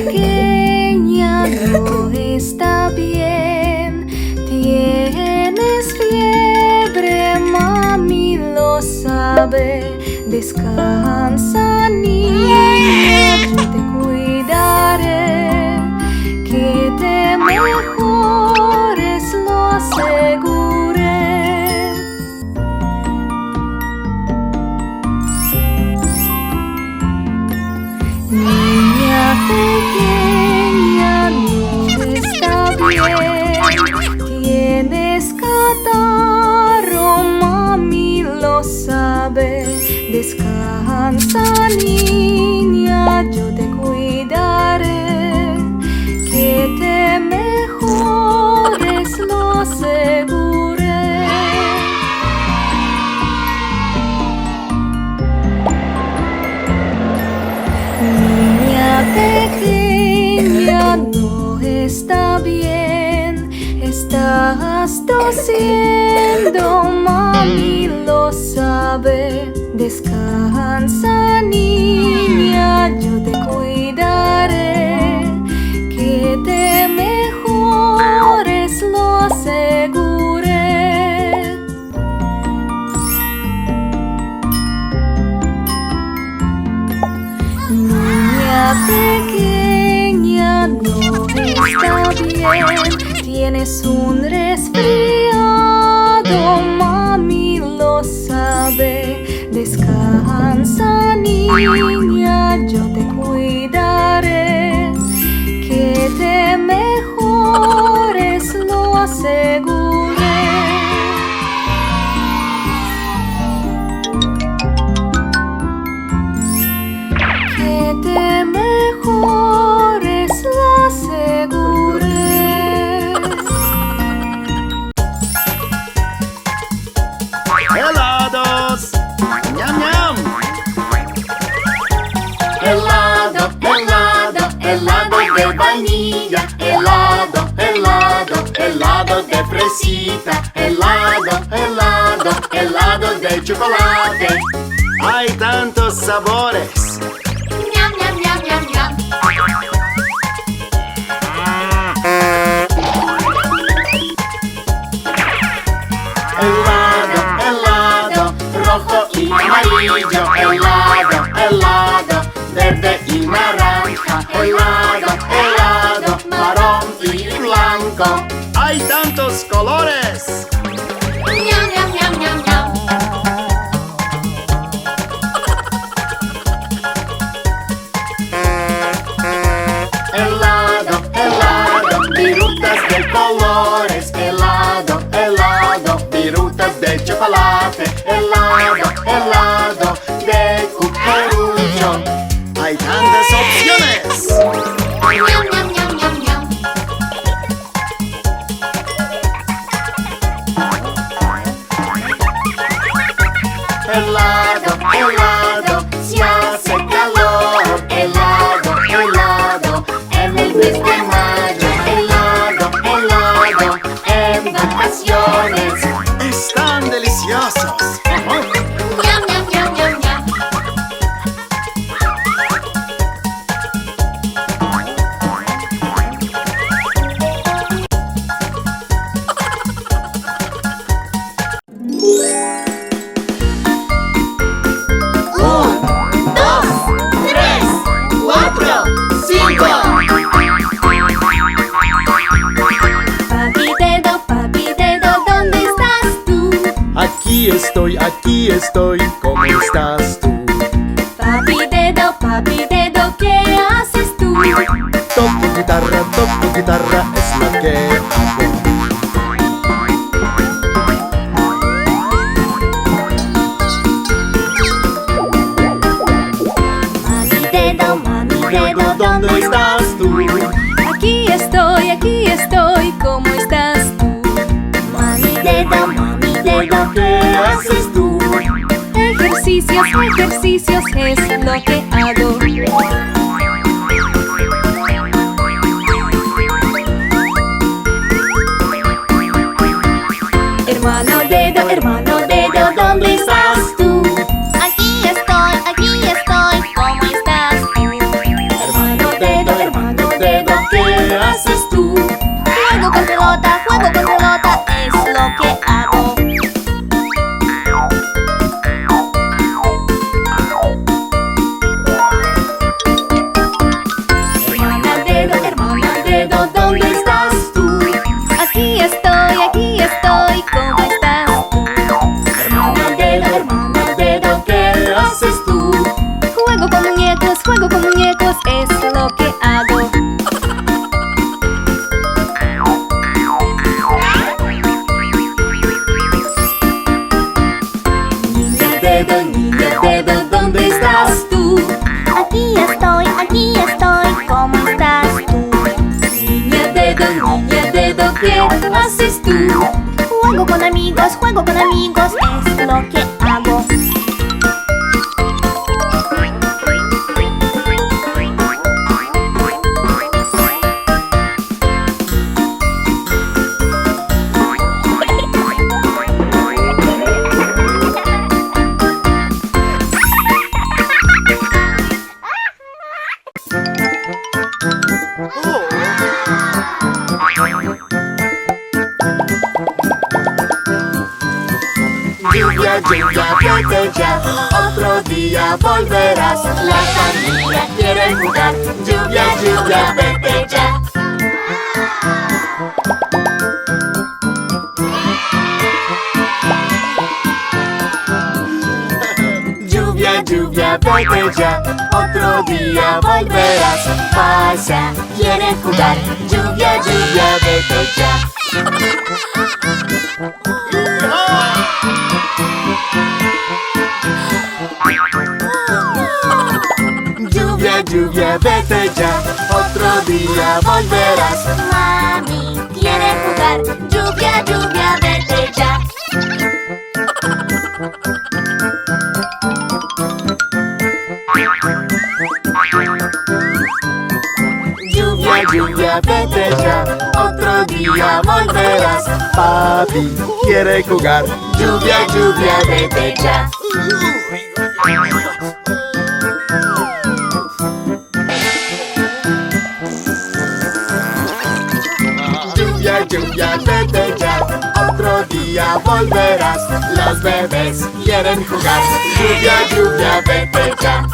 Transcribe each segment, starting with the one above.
pequeña, no está bien. Tienes fiebre, mami lo sabe. Descansa, niña, yo te cuidaré. Que te mejores, lo aseguré. Niña pequeña, no está bien. Tienes catarro, mami lo sabe. Descansa, niña, yo te cuidaré. Que te mejores, lo aseguré. Niña pequeña, no está bien. Estás tosiendo, mami lo sabe. Descansa, niña, yo te cuidaré. Que te mejores, lo aseguré. Niña pequeña, no está bien. Tienes un resfriado, mami lo sabe. Descansa, niña, yo te cuidaré. Que te mejores, lo aseguré. Que te mejores, lo aseguré. ¡Helados! ¡Ñam, ñam! Helado, helado, helado de vainilla. Helado, helado, helado de fresita. Helado, helado, helado de chocolate. ¡Hay tantos sabores! Ñam, ñam, ñam, ñam, ñam. Helado, helado, rojo y amarillo. Helado, helado, verde y naranja. Helado, helado, marrón y blanco. ¡Hay tantos colores! Ñam, ñam, ñam, ñam, ñam. Helado, helado, virutas de colores. Helado, helado, virutas de chocolate. Helado, helado, de cucurucho. ¡Hay tantas opciones! Ñam, ñam, ñam, ñam, ñam. Helado, helado, si hace calor. Helado, helado, en el mes de mayo. Helado, helado, en vacaciones. ¡Están deliciosos! Ñam, ñam, ñam, ñam, ñam. Aquí estoy, ¿cómo estás tú? Papi dedo, ¿qué haces tú? Toco guitarra, es lo que hago. Mami dedo, ¿dónde estás tú? Aquí estoy, ¿cómo estás tú? Mami dedo, ¿qué haces tú? Ejercicios es lo que hago. Hermano dedo, ¿dónde estás tú? Aquí estoy, ¿cómo estás tú? Hermano juego con amigos, es lo que hago. Lluvia, lluvia, vete ya, otro día volverás. La familia quiere jugar. Lluvia, lluvia, vete ya. Lluvia, lluvia, vete ya, otro día volverás. Pasa, quiere jugar. Lluvia, lluvia, vete ya. Lluvia, lluvia, vete ya, otro día volverás. Mami quiere jugar. Lluvia, lluvia, vete ya. Lluvia, lluvia, vete ya, otro día volverás. Papi quiere jugar. Lluvia, lluvia, vete ya. Lluvia, lluvia, vete ya, otro día volverás. Los bebés quieren jugar. Lluvia, lluvia, vete ya.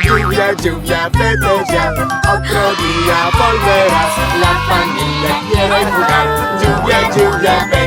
Lluvia, lluvia, vete ya, otro día volverás. La familia quiere jugar. Lluvia, lluvia, vete